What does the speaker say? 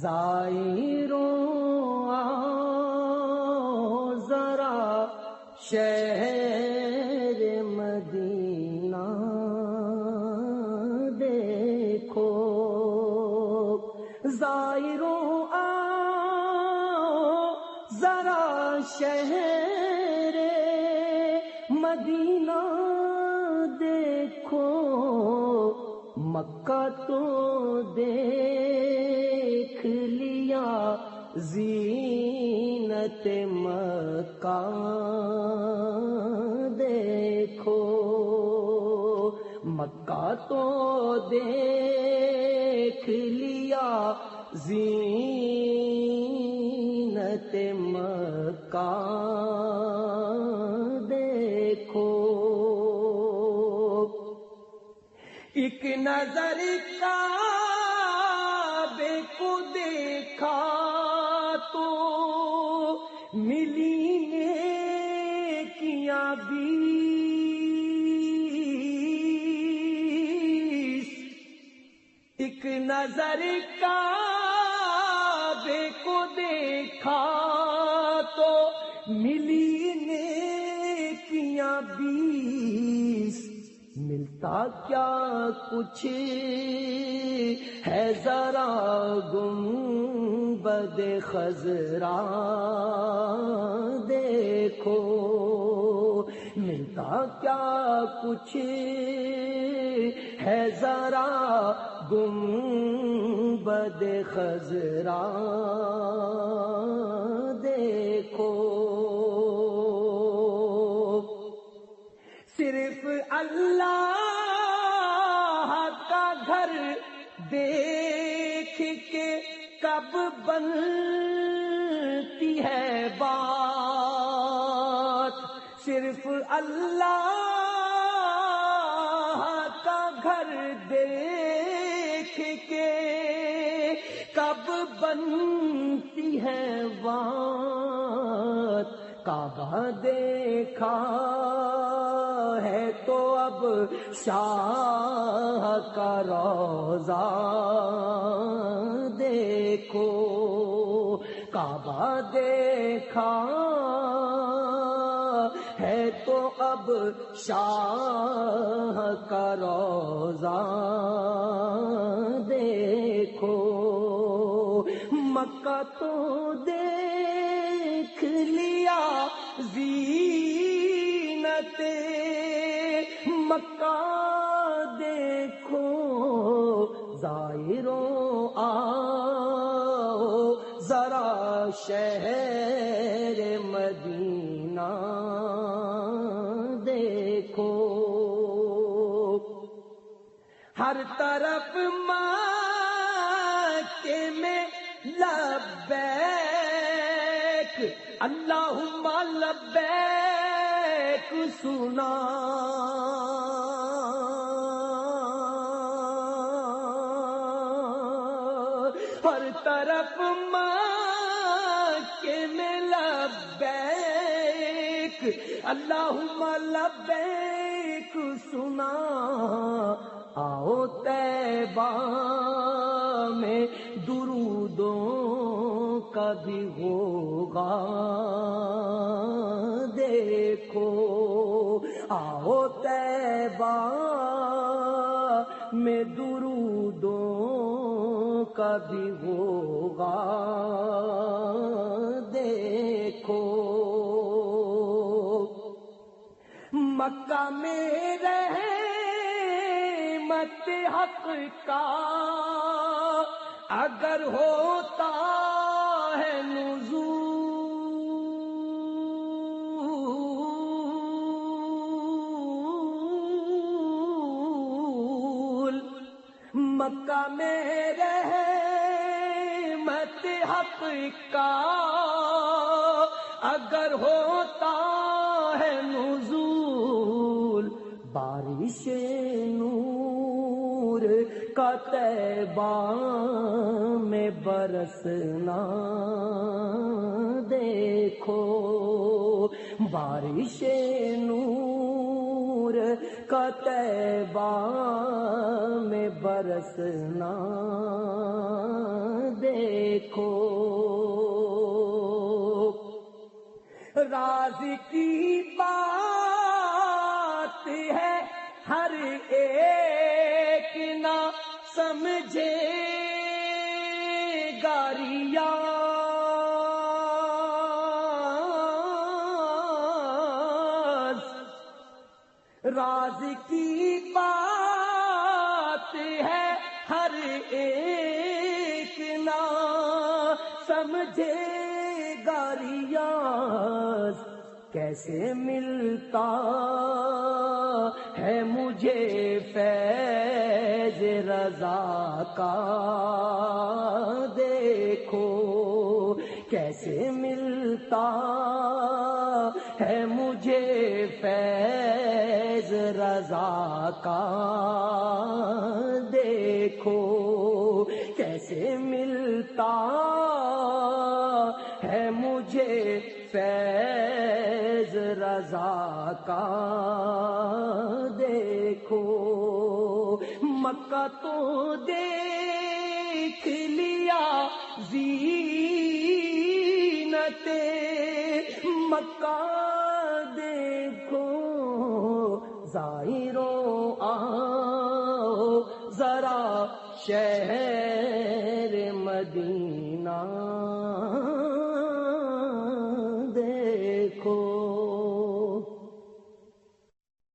زائروں آؤ ذرا شہر مدینہ دیکھو، زائروں آؤ ذرا شہر مدینہ دیکھو، مکہ تو دیکھ لیا زینت مکہ دیکھو، مکہ تو دیکھ لیا زینت مکہ دیکھو، ایک نظر کعبے کو دیکھا تو ملی نیکیاں 20، ایک نظر کعبے کو دیکھا تو ملی نیکیاں 20، ملتا کیا کچھ ہے ذرا گنبد خضرا دیکھو، ملتا کیا کچھ ہے ذرا گنبد خضرا دیکھو، صرف اللہ کا گھر دیکھ کے کب بنتی ہے بات، صرف اللہ کا گھر دیکھ کے کب بنتی ہے بات، کعبہ دیکھا ہے تو اب شاہ کا روضہ دیکھو، کعبہ دیکھا ہے تو اب شاہ کا روضہ دیکھو، مکہ تو دیکھ لیا زینت مکہ دیکھو، زائروں آؤ ذرا شہر مدینہ دیکھو، ہر طرف مکے میں لبیک اللہم لبیک سنا، ہر طرف مکے میں لبیک اللہم لبیک سنا، آؤ طیبہ میں درودوں کا بھی ہوگا دیکھو، آؤ طیبہ میں درودوں کا بھی ہوگا دیکھو، مکہ میں رحمت حق کا اگر ہوتا ہے نزول، مکہ میں رحمت حق کا اگر ہوتا ہے نزول، بارش نور کا طیبہ میں برسنا دیکھو، بارش نور کا طیبہ میں برسنا دے راز کی بات ہے ہر ایک نہ سمجھے گا ریاض، راز کی بات ہے ہر ایک نہ سمجھے گا ریاض، کیسے ملتا ہے مجھے فیض رضا کا دیکھو، کیسے ملتا ہے مجھے فیض رضا کا دیکھو، کیسے ملتا ہے مجھے فیض رضا کا دیکھو، مکہ تو دیکھ لیا زینت مکہ دیکھو، زائروں آؤ ذرا شہر مدینہ